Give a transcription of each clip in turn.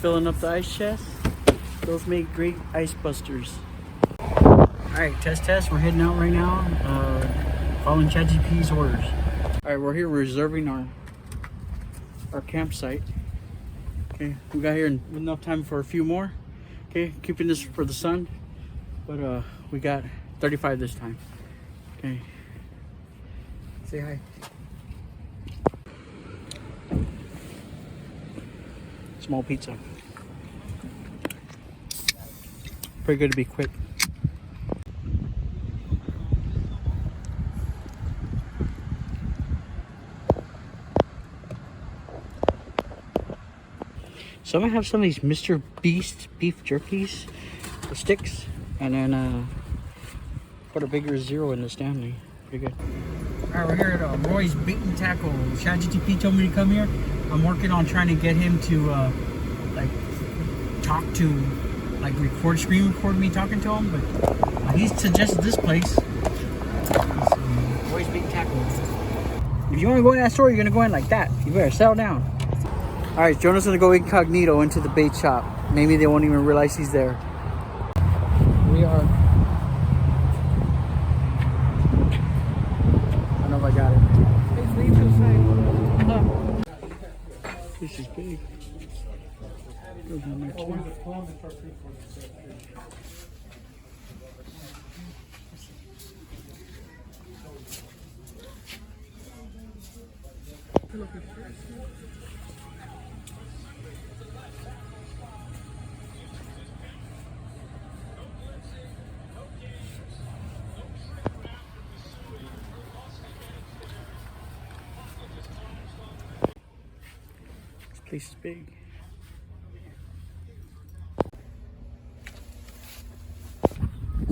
filling up the ice chest. Those make great ice busters. Alright, test. We're heading out right now. Following ChatGPT's orders. Alright, we're here reserving our campsite. Okay, we got here in enough time for a few more. Okay, keeping this for the sun. But we got 35 this time. Okay. Say hi. Small pizza. Pretty good to be quick. So I'm gonna have some of these Mr. Beast beef jerkies, the sticks, and then put a bigger zero in the Stanley. Pretty good. Alright, we're here at Roy's Bait and Tackle. ChatGPT told me to come here. I'm working on trying to get him to like talk to, like screen record me talking to him, but he suggested this place. Roy's Bait and Tackle. If you want to go in that store, you're gonna go in like that. You better settle down. Alright, Jonah's gonna go incognito into the bait shop. Maybe they won't even realize he's there. We are. I don't know if I got it. This is big. Goes on there too. This place is big.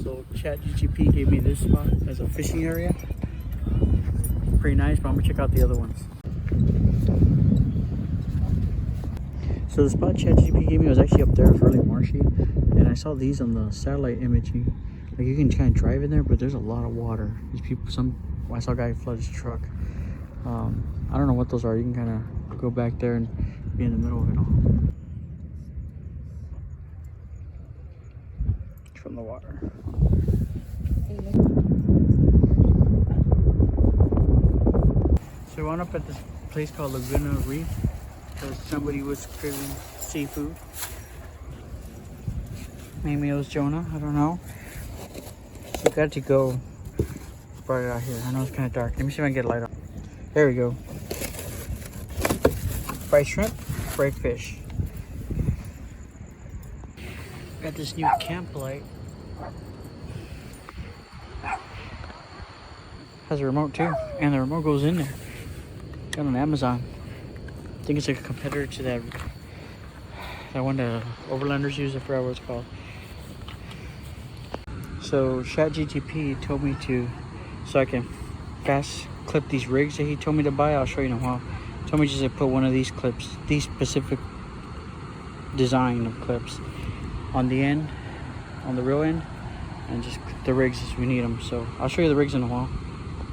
So ChatGPT gave me this spot as a fishing area. Pretty nice, but I'm gonna check out the other ones. So the spot ChatGPT gave me was actually up there. It's really marshy, and I saw these on the satellite imaging. Like you can kind of drive in there, but there's a lot of water. These people, I saw a guy flood his truck. I don't know what those are. You can kind of go back there and be in the middle of it all. From the water. So we wound up at this place called Laguna Reef because somebody was grilling seafood. Maybe it was Jonah, I don't know. We got to go brought it out here. I know it's kind of dark. Let me see if I can get a light on. There we go. Fried shrimp, fried fish. Got this new camp light. Has a remote too, and the remote goes in there. Got on Amazon. I think it's like a competitor to that one the Overlanders use. I forgot what it's called. So ChatGPT told me so I can fast clip these rigs that he told me to buy. I'll show you in a while. Told me just to put one of these clips, these specific design of clips, on the end, on the real end, and just clip the rigs as we need them. So I'll show you the rigs in a while.